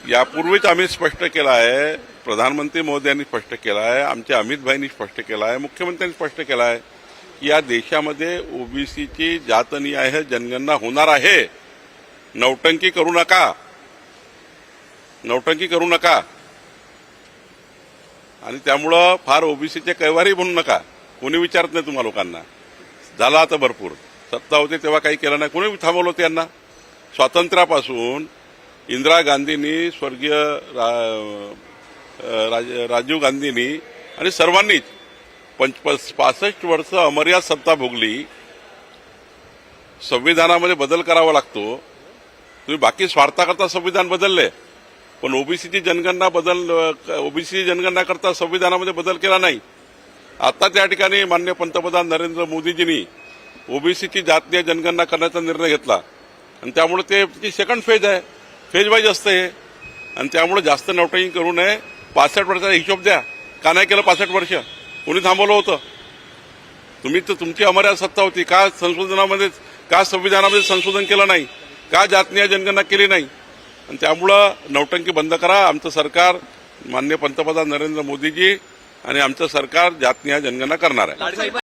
यापूर्वीच आम्ही स्पष्ट केलं आहे, प्रधानमंत्री मोदयांनी स्पष्ट केलं आहे, आमच्या अमित भाईंनी स्पष्ट केलं आहे, मुख्यमंत्र्यांनी स्पष्ट केलं आहे की या देशामध्ये ओबीसीची जातनिहाय जनगणना होणार आहे. नौटंकी करू नका, नौटंकी करू नका. आणि त्यामुळं फार ओबीसीचे कैवारी बनू नका. कोणी विचारत नाही तुम्हा लोकांना. झाला आता भरपूर. सत्ता होते तेव्हा काही केलं नाही. कोणी थांबवलं होतं यांना? स्वातंत्र्यापासून इंदिरा गांधींनी, स्वर्गीय राजीव गांधींनी आणि सर्वांनीच 65 वर्ष अमर्याद सत्ता भोगली. संविधानामध्ये बदल करावा लागतो. तुम्ही बाकी स्वार्थाकरता संविधान बदलले, पण ओबीसीची जनगणना करता संविधानामध्ये बदल केला नाही. आता त्या ठिकाणी माननीय पंतप्रधान नरेंद्र मोदीजींनी ओबीसीची जातीय जनगणना करण्याचा निर्णय घेतला आणि त्यामुळे ते सेकंड फेज आहे. फेज वाईज असतं हे. आणि त्यामुळे जास्त नौटंकी करू नये. 65 वर्षाचा हिशोब द्या. का नाही केलं 65 वर्ष? कोणी थांबवलं होतं? तुम्ही तर तुमची अमर्याद सत्ता होती. का संविधानामध्ये संशोधन केलं नाही? का जातीय जनगणना केली नाही? आणि त्यामुळं नौटंकी बंद करा. आमचं सरकार, माननीय पंतप्रधान नरेंद्र मोदीजी आणि आमचं सरकार जातीय जनगणना करणार आहे.